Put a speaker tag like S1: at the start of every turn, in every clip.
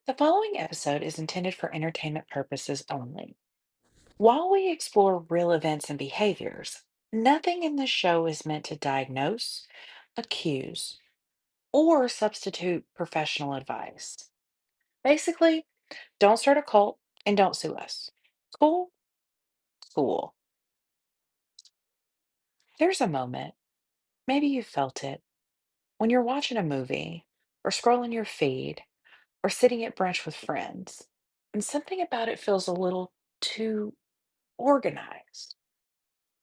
S1: The following episode is intended for entertainment purposes only. While we explore real events and behaviors, nothing in this show is meant to diagnose, accuse, or substitute professional advice. Basically, don't start a cult and don't sue us. Cool? Cool. There's a moment, maybe you felt it, when you're watching a movie or scrolling your feed or sitting at brunch with friends, and something about it feels a little too organized.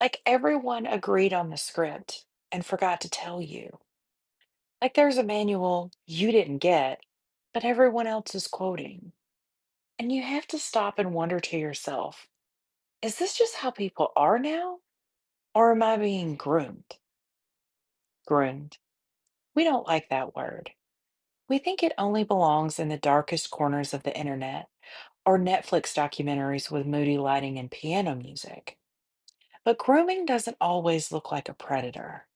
S1: Like everyone agreed on the script and forgot to tell you. Like there's a manual you didn't get, but everyone else is quoting. And you have to stop and wonder to yourself, is this just how people are now? Or am I being groomed? Groomed. We don't like that word. We think it only belongs in the darkest corners of the internet or Netflix documentaries with moody lighting and piano music. But grooming doesn't always look like a predator.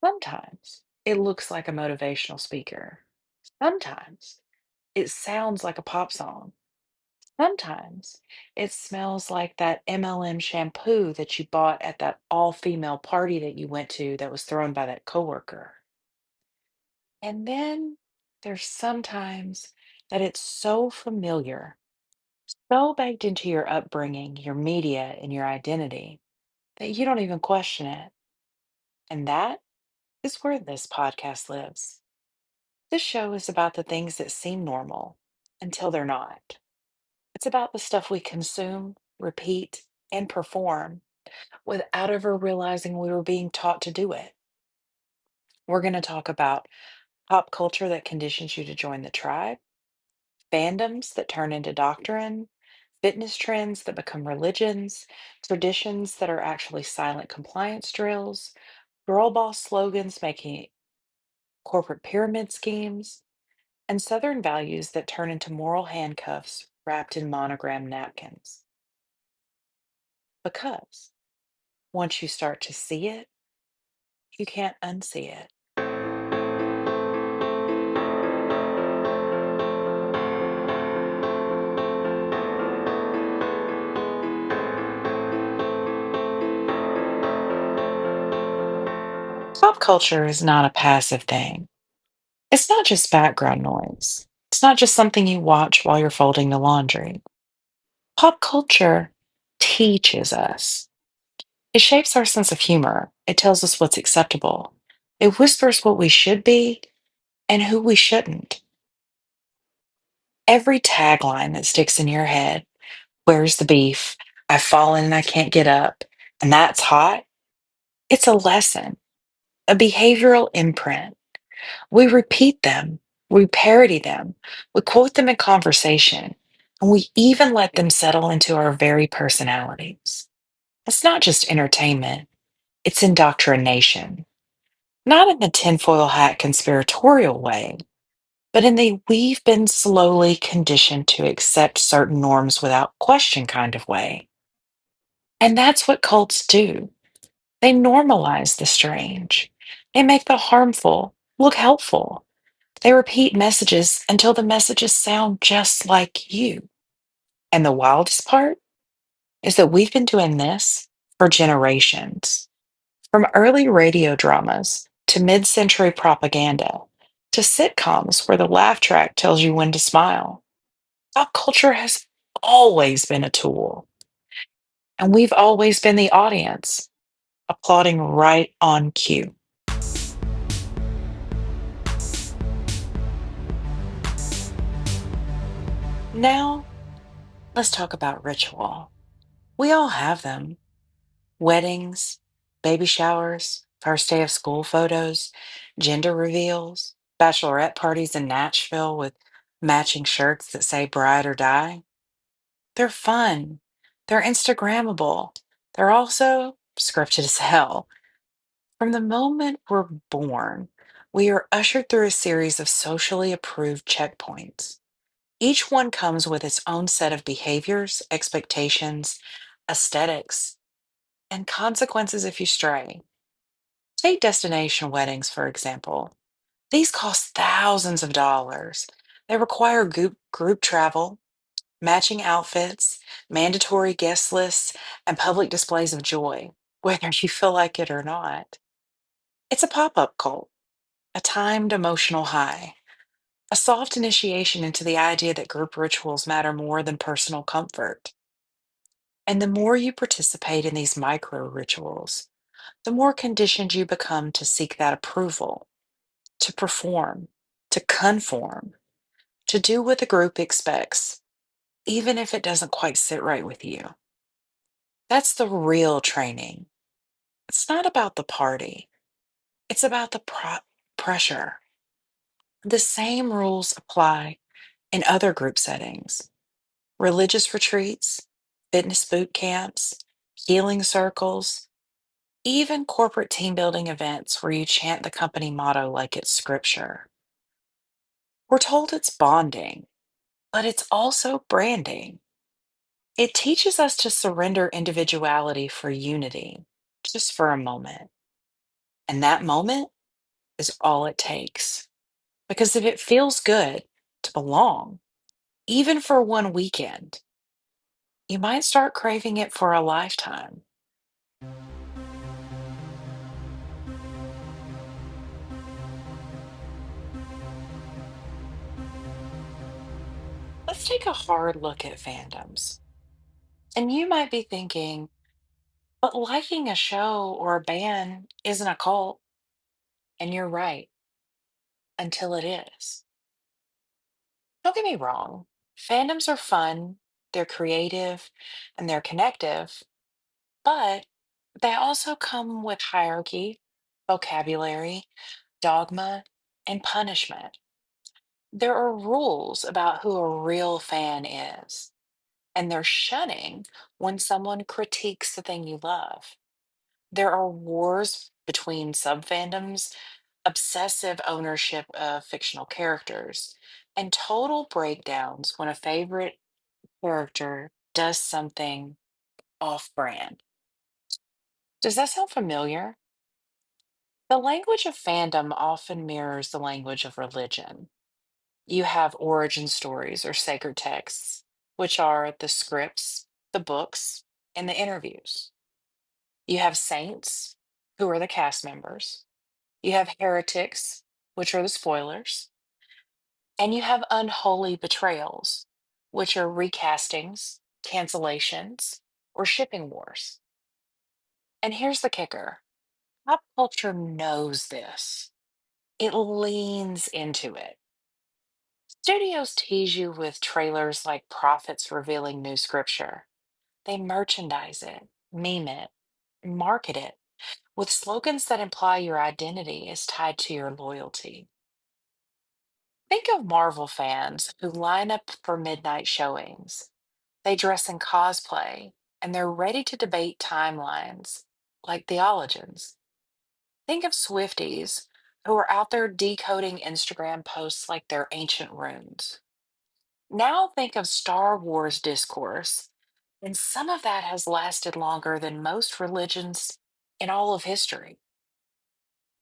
S1: Sometimes it looks like a motivational speaker. Sometimes it sounds like a pop song. Sometimes it smells like that MLM shampoo that you bought at that all female party that you went to that was thrown by that coworker. And then there's sometimes that it's so familiar, so baked into your upbringing, your media, and your identity that you don't even question it. And that is where this podcast lives. This show is about the things that seem normal until they're not. It's about the stuff we consume, repeat, and perform without ever realizing we were being taught to do it. We're going to talk about pop culture that conditions you to join the tribe, fandoms that turn into doctrine, fitness trends that become religions, traditions that are actually silent compliance drills, girl boss slogans making corporate pyramid schemes, and Southern values that turn into moral handcuffs wrapped in monogram napkins. Because once you start to see it, you can't unsee it. Pop culture is not a passive thing. It's not just background noise. It's not just something you watch while you're folding the laundry. Pop culture teaches us. It shapes our sense of humor. It tells us what's acceptable. It whispers what we should be and who we shouldn't. Every tagline that sticks in your head, where's the beef? I've fallen and I can't get up. And that's hot. It's a lesson, a behavioral imprint. We repeat them, we parody them, we quote them in conversation, and we even let them settle into our very personalities. It's not just entertainment, it's indoctrination. Not in the tinfoil hat conspiratorial way, but in the we've been slowly conditioned to accept certain norms without question kind of way. And that's what cults do. They normalize the strange. They make the harmful look helpful. They repeat messages until the messages sound just like you. And the wildest part is that we've been doing this for generations. From early radio dramas to mid century propaganda to sitcoms where the laugh track tells you when to smile. Pop culture has always been a tool, and we've always been the audience, applauding right on cue. Now, let's talk about ritual. We all have them: weddings, baby showers, first day of school photos, gender reveals, bachelorette parties in Nashville with matching shirts that say bride or die. They're fun, they're Instagrammable, they're also scripted as hell. From the moment we're born, we are ushered through a series of socially approved checkpoints. Each one comes with its own set of behaviors, expectations, aesthetics, and consequences if you stray. Take destination weddings, for example. These cost thousands of dollars. They require group travel, matching outfits, mandatory guest lists, and public displays of joy, whether you feel like it or not. It's a pop up cult, a timed emotional high, a soft initiation into the idea that group rituals matter more than personal comfort. And the more you participate in these micro rituals, the more conditioned you become to seek that approval, to perform, to conform, to do what the group expects, even if it doesn't quite sit right with you. That's the real training. It's not about the party, it's about the pressure. The same rules apply in other group settings: religious retreats, fitness boot camps, healing circles, even corporate team building events where you chant the company motto like it's scripture. We're told it's bonding, but it's also branding. It teaches us to surrender individuality for unity, just for a moment. And that moment is all it takes. Because if it feels good to belong, even for one weekend, you might start craving it for a lifetime. Let's take a hard look at fandoms. And you might be thinking, but liking a show or a band isn't a cult. And you're right, until it is. Don't get me wrong, fandoms are fun, they're creative, and they're connective, but they also come with hierarchy, vocabulary, dogma, and punishment. There are rules about who a real fan is, and there's shunning when someone critiques the thing you love. There are wars between subfandoms, obsessive ownership of fictional characters, and total breakdowns when a favorite character does something off brand. Does that sound familiar? The language of fandom often mirrors the language of religion. You have origin stories or sacred texts, which are the scripts, the books, and the interviews. You have saints, who are the cast members. You have heretics, which are the spoilers. And you have unholy betrayals, which are recastings, cancellations, or shipping wars. And here's the kicker: pop culture knows this, it leans into it. Studios tease you with trailers like prophets revealing new scripture. They merchandise it, meme it, market it with slogans that imply your identity is tied to your loyalty. Think of Marvel fans who line up for midnight showings. They dress in cosplay and they're ready to debate timelines like theologians. Think of Swifties who are out there decoding Instagram posts like they're ancient runes. Now think of Star Wars discourse, and some of that has lasted longer than most religions in all of history.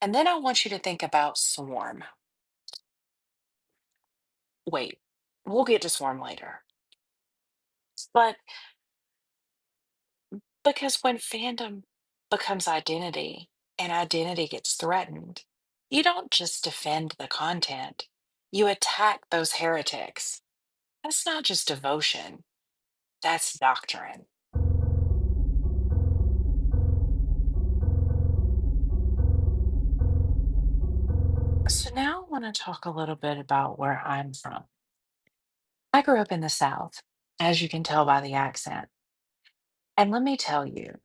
S1: And then I want you to think about Swarm. Wait, we'll get to Swarm later. But because when fandom becomes identity and identity gets threatened, you don't just defend the content, you attack those heretics. That's not just devotion, that's doctrine. So now I want to talk a little bit about where I'm from. I grew up in the South, as you can tell by the accent. And let me tell you,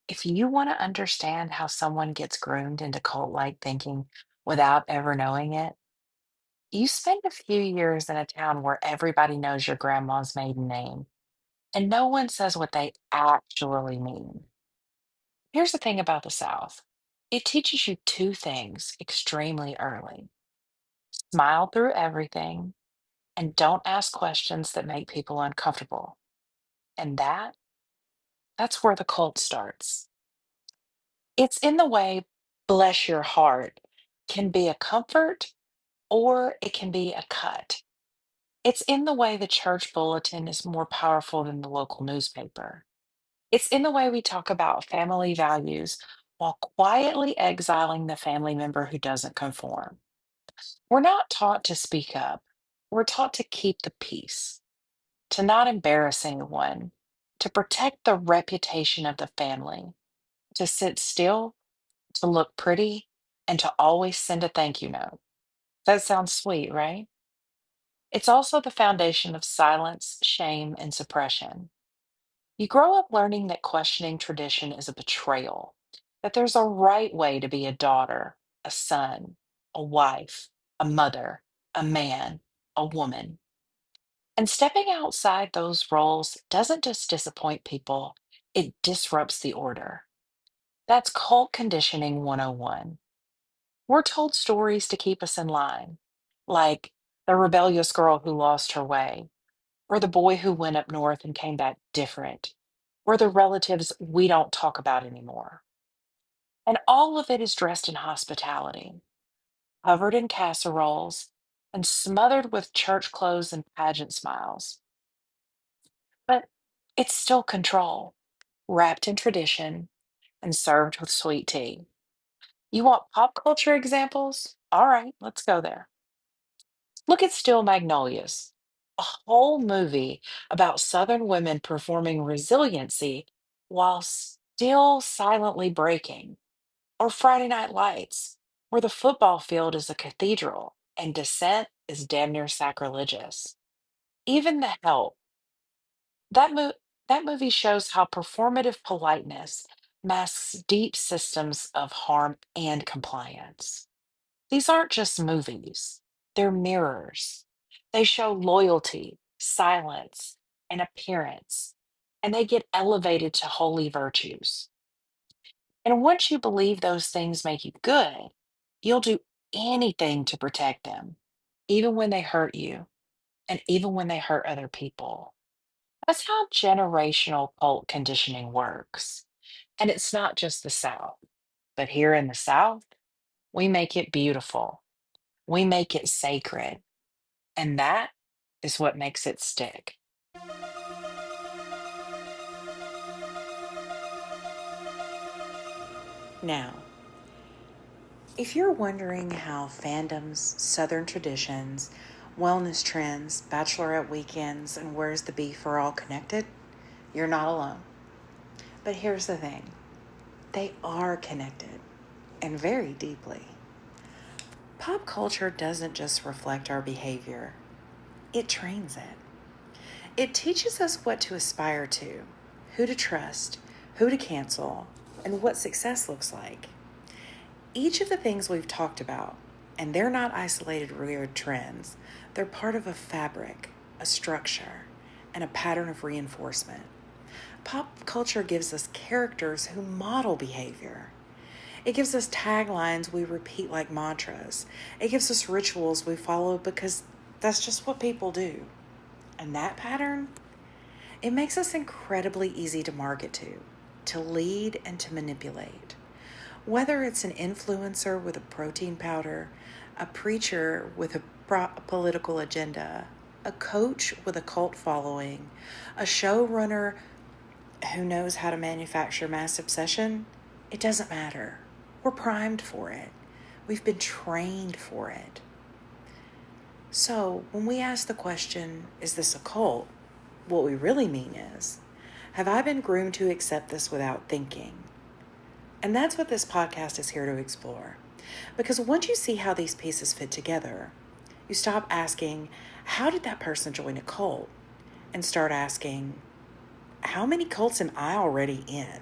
S1: if you want to understand how someone gets groomed into cult like thinking without ever knowing it, you spend a few years in a town where everybody knows your grandma's maiden name and no one says what they actually mean. Here's the thing about the South: it teaches you two things extremely early: smile through everything and don't ask questions that make people uncomfortable. And that's where the cult starts. It's in the way bless your heart can be a comfort or it can be a cut. It's in the way the church bulletin is more powerful than the local newspaper. It's in the way we talk about family values while quietly exiling the family member who doesn't conform. We're not taught to speak up. We're taught to keep the peace, to not embarrass anyone, to protect the reputation of the family, to sit still, to look pretty, and to always send a thank you note. That sounds sweet, right? It's also the foundation of silence, shame, and suppression. You grow up learning that questioning tradition is a betrayal, that there's a right way to be a daughter, a son, a wife, a mother, a man, a woman. And stepping outside those roles doesn't just disappoint people, it disrupts the order. That's cult conditioning 101. We're told stories to keep us in line, like the rebellious girl who lost her way, or the boy who went up north and came back different, or the relatives we don't talk about anymore. And all of it is dressed in hospitality, covered in casseroles, and smothered with church clothes and pageant smiles. But it's still control, wrapped in tradition and served with sweet tea. You want pop culture examples? All right, let's go there. Look at Still Magnolias, a whole movie about Southern women performing resiliency while still silently breaking. Or Friday Night Lights, where the football field is a cathedral and dissent is damn near sacrilegious. Even The Help, that, mo- that movie shows how performative politeness masks deep systems of harm and compliance. These aren't just movies, they're mirrors. They show loyalty, silence, and appearance, and they get elevated to holy virtues. And once you believe those things make you good, you'll do anything to protect them, even when they hurt you, and even when they hurt other people. That's how generational cult conditioning works. And it's not just the South, but here in the South, we make it beautiful, we make it sacred. And that is what makes it stick. Now, if you're wondering how fandoms, Southern traditions, wellness trends, bachelorette weekends, and where's the beef are all connected, you're not alone. But here's the thing, they are connected, and very deeply. Pop culture doesn't just reflect our behavior, it trains it. It teaches us what to aspire to, who to trust, who to cancel, and what success looks like. Each of the things we've talked about, and they're not isolated weird trends, they're part of a fabric, a structure, and a pattern of reinforcement. Pop culture gives us characters who model behavior. It gives us taglines we repeat like mantras. It gives us rituals we follow because that's just what people do. And that pattern, it makes us incredibly easy to market to lead and to manipulate. Whether it's an influencer with a protein powder, a preacher with a political agenda, a coach with a cult following, a showrunner who knows how to manufacture mass obsession, it doesn't matter. We're primed for it. We've been trained for it. So when we ask the question, is this a cult? What we really mean is, have I been groomed to accept this without thinking? And that's what this podcast is here to explore. Because once you see how these pieces fit together, you stop asking, how did that person join a cult? And start asking, how many cults am I already in?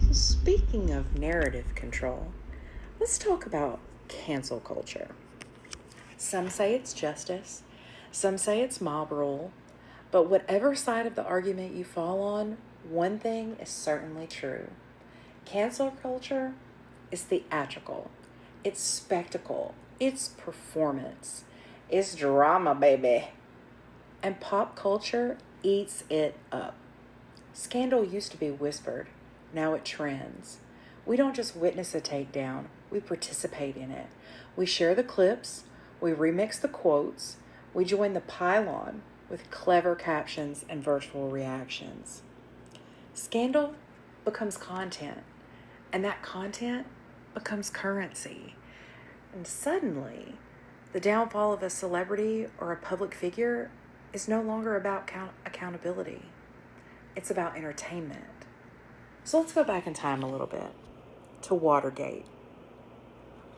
S1: So speaking of narrative control, let's talk about cancel culture. Some say it's justice, some say it's mob rule, but whatever side of the argument you fall on, one thing is certainly true. Cancel culture is theatrical, it's spectacle, it's performance, it's drama, baby. And pop culture eats it up. Scandal used to be whispered. now it trends. We don't just witness a takedown, we participate in it. We share the clips, we remix the quotes, we join the pylon with clever captions and virtual reactions. Scandal becomes content, and that content becomes currency. And suddenly, the downfall of a celebrity or a public figure is no longer about accountability. It's about entertainment. So let's go back in time a little bit to Watergate.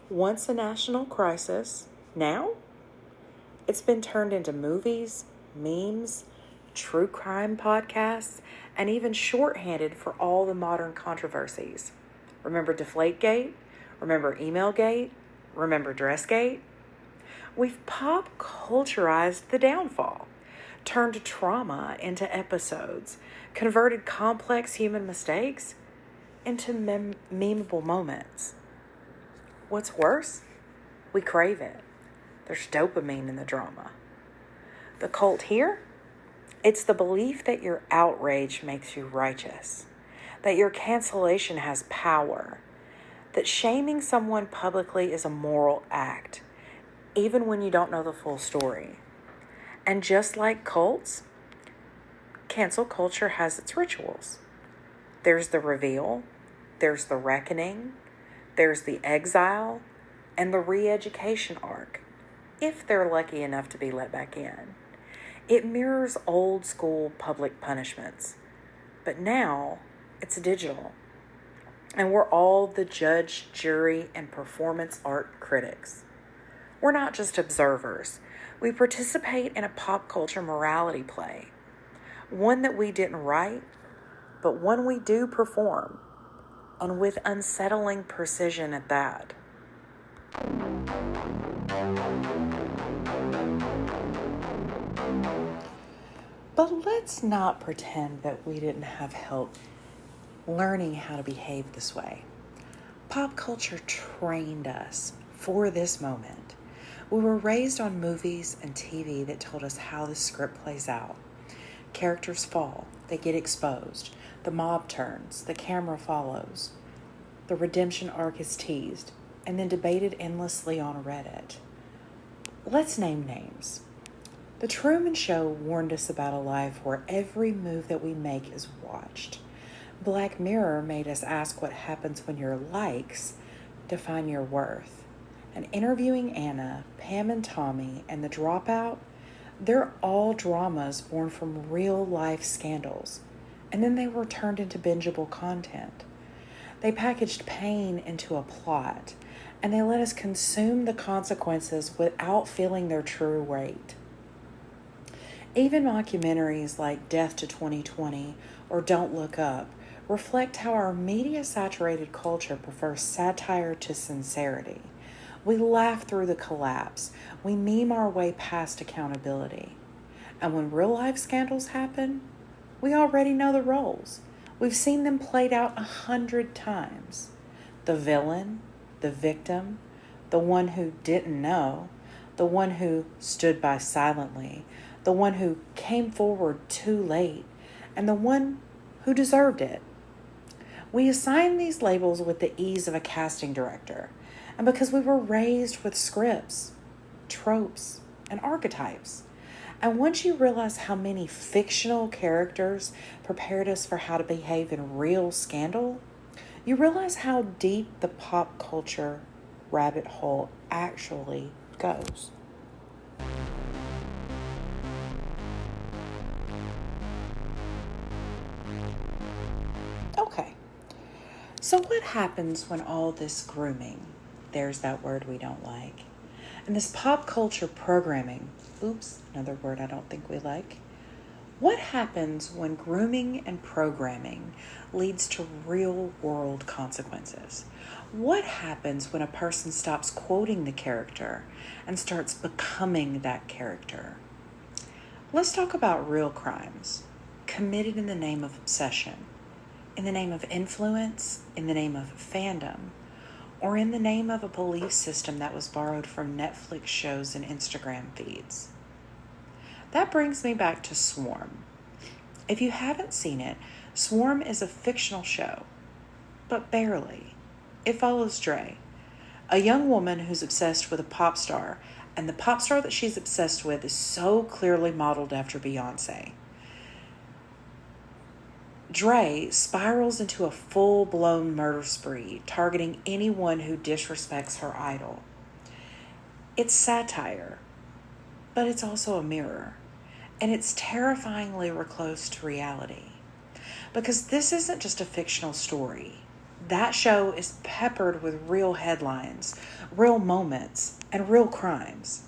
S1: Once a national crisis, now it's been turned into movies, memes, true crime podcasts, and even shorthanded for all the modern controversies. Remember Deflategate? Remember Emailgate? Remember Dressgate? We've pop culturized the downfall, turned trauma into episodes, converted complex human mistakes into memeable moments. What's worse? We crave it. There's dopamine in the drama. The cult here? It's the belief that your outrage makes you righteous, that your cancellation has power, that shaming someone publicly is a moral act, even when you don't know the full story. And just like cults, cancel culture has its rituals. There's the reveal, there's the reckoning, there's the exile, and the re-education arc, if they're lucky enough to be let back in. It mirrors old school public punishments, but now it's digital. And we're all the judge, jury, and performance art critics. We're not just observers. We participate in a pop culture morality play, one that we didn't write, but one we do perform, and with unsettling precision at that. But let's not pretend that we didn't have help learning how to behave this way. Pop culture trained us for this moment. We were raised on movies and TV that told us how the script plays out. Characters fall, they get exposed, the mob turns, the camera follows. The redemption arc is teased and then debated endlessly on Reddit. Let's name names. The Truman Show warned us about a life where every move that we make is watched. Black Mirror made us ask what happens when your likes define your worth. And Interviewing Anna, Pam and Tommy, and The Dropout, they're all dramas born from real-life scandals. And then they were turned into bingeable content. They packaged pain into a plot, and they let us consume the consequences without feeling their true weight. Even documentaries like Death to 2020 or Don't Look Up reflect how our media-saturated culture prefers satire to sincerity. We laugh through the collapse. We meme our way past accountability. And when real-life scandals happen, we already know the roles. We've seen them played out 100 times. The villain, the victim, the one who didn't know, the one who stood by silently, the one who came forward too late, and the one who deserved it. We assign these labels with the ease of a casting director, and because we were raised with scripts, tropes, and archetypes. And once you realize how many fictional characters prepared us for how to behave in real scandal, you realize how deep the pop culture rabbit hole actually goes. Okay, so what happens when all this grooming, there's that word we don't like, and this pop culture programming, another word I don't think we like, what happens when grooming and programming leads to real world consequences? What happens when a person stops quoting the character and starts becoming that character? Let's talk about real crimes committed in the name of obsession, in the name of influence, in the name of fandom, or in the name of a belief system that was borrowed from Netflix shows and Instagram feeds. That brings me back to Swarm. If you haven't seen it, Swarm is a fictional show but barely. It follows Dre, a young woman who's obsessed with a pop star, and the pop star that she's obsessed with is so clearly modeled after Beyonce. Dre spirals into a full-blown murder spree, targeting anyone who disrespects her idol. It's satire, but it's also a mirror, and it's terrifyingly close to reality. Because this isn't just a fictional story. That show is peppered with real headlines, real moments, and real crimes.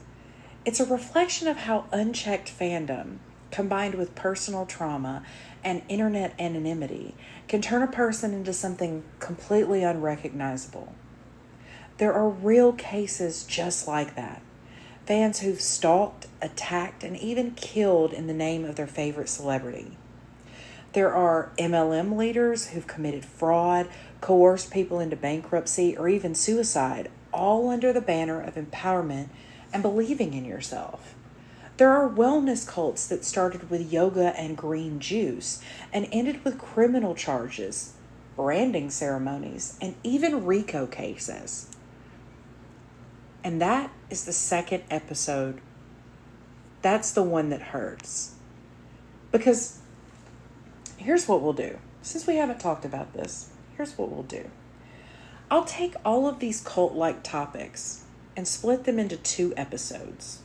S1: It's a reflection of how unchecked fandom, combined with personal trauma and internet anonymity, can turn a person into something completely unrecognizable. There are real cases just like that. Fans who've stalked, attacked, and even killed in the name of their favorite celebrity. There are MLM leaders who've committed fraud, coerced people into bankruptcy, or even suicide, all under the banner of empowerment and believing in yourself. There are wellness cults that started with yoga and green juice and ended with criminal charges, branding ceremonies, and even RICO cases. And that is the second episode. That's the one that hurts. Because here's what we'll do. Since we haven't talked about this, here's what we'll do. I'll take all of these cult-like topics and split them into 2 episodes.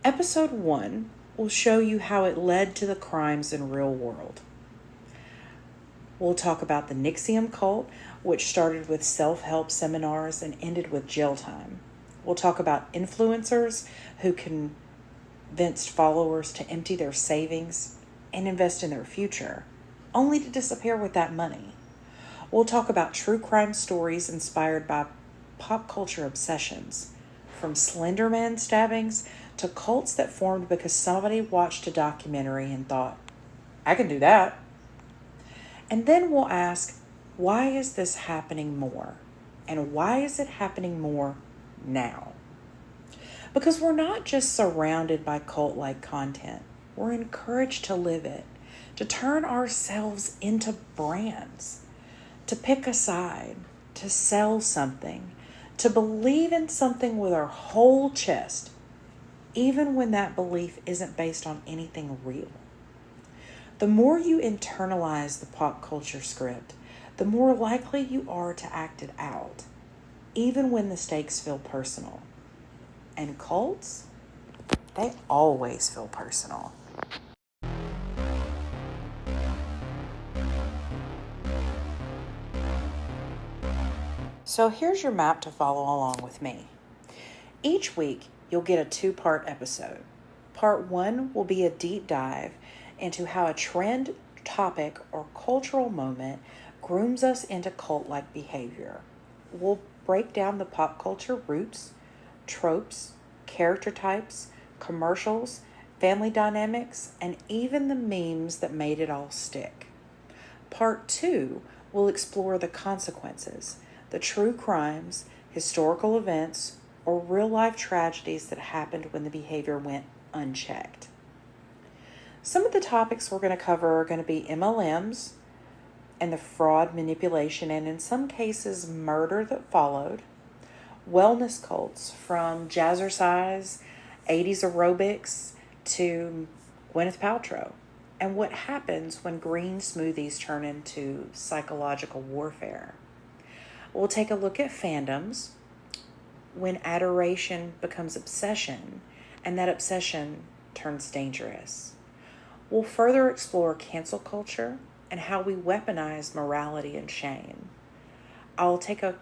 S1: Episode 1 will show you how it led to the crimes in real world. We'll talk about the NXIVM cult, which started with self-help seminars and ended with jail time. We'll talk about influencers who convinced followers to empty their savings and invest in their future, only to disappear with that money. We'll talk about true crime stories inspired by pop culture obsessions, from Slender Man stabbings to cults that formed because somebody watched a documentary and thought, I can do that. And then we'll ask, why is this happening more? And why is it happening more now? Because we're not just surrounded by cult-like content. We're encouraged to live it, to turn ourselves into brands, to pick a side, to sell something, to believe in something with our whole chest, even when that belief isn't based on anything real. The more you internalize the pop culture script, the more likely you are to act it out, even when the stakes feel personal. And cults, they always feel personal. So here's your map to follow along with me. Each week, you'll get a 2-part episode. Part 1 will be a deep dive into how a trend, topic, or cultural moment grooms us into cult-like behavior. We'll break down the pop culture roots, tropes, character types, commercials, family dynamics, and even the memes that made it all stick. Part 2 will explore the consequences, the true crimes, historical events, or real-life tragedies that happened when the behavior went unchecked. Some of the topics we're going to cover are going to be MLMs and the fraud, manipulation, and in some cases, murder that followed. Wellness cults, from jazzercise, 80s aerobics, to Gwyneth Paltrow, and what happens when green smoothies turn into psychological warfare. We'll take a look at fandoms, when adoration becomes obsession, and that obsession turns dangerous. We'll further explore cancel culture and how we weaponize morality and shame. I'll take a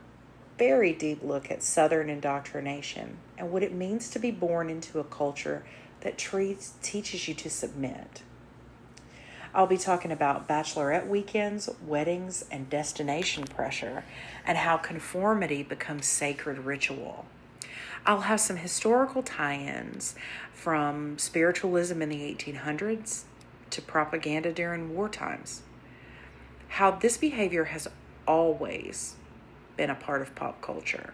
S1: very deep look at Southern indoctrination and what it means to be born into a culture that teaches you to submit. I'll be talking about bachelorette weekends, weddings, and destination pressure, and how conformity becomes sacred ritual. I'll have some historical tie-ins from spiritualism in the 1800s to propaganda during war times. How this behavior has always been a part of pop culture.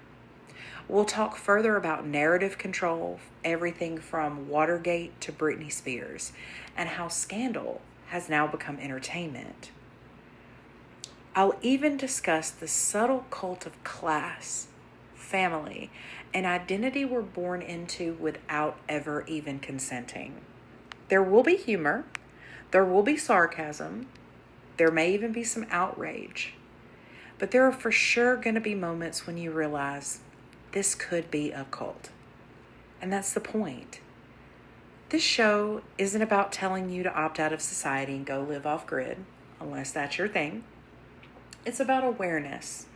S1: We'll talk further about narrative control, everything from Watergate to Britney Spears, and how scandal has now become entertainment. I'll even discuss the subtle cult of class, family, and identity we're born into without ever even consenting. There will be humor, there will be sarcasm, there may even be some outrage, but there are for sure going to be moments when you realize this could be a cult. And that's the point. This show isn't about telling you to opt out of society and go live off grid, unless that's your thing. It's about awareness.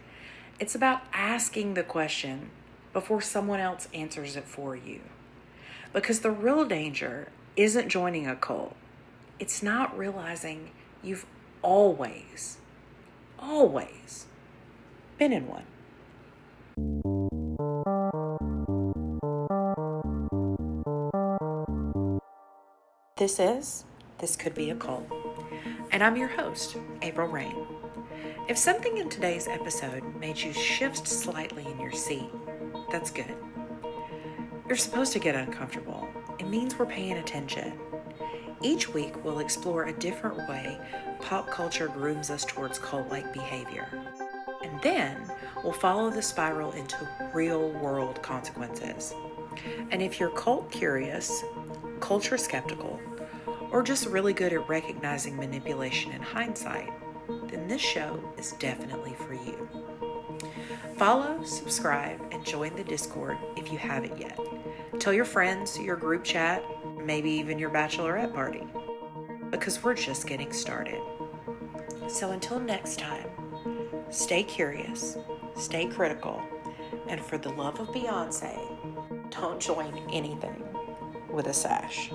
S1: It's about asking the question before someone else answers it for you. Because the real danger isn't joining a cult. It's not realizing you've always been in one. This Could Be a Cult. And I'm your host, April Rain. If something in today's episode made you shift slightly in your seat, that's good. You're supposed to get uncomfortable. It means we're paying attention. Each week, we'll explore a different way pop culture grooms us towards cult-like behavior. And then we'll follow the spiral into real-world consequences. And if you're cult curious, culture skeptical, or just really good at recognizing manipulation in hindsight, then this show is definitely for you. Follow, subscribe, and join the Discord if you haven't yet. Tell your friends, your group chat, maybe even your bachelorette party, because we're just getting started. So until next time, stay curious, stay critical, and for the love of Beyonce, don't join anything with a sash.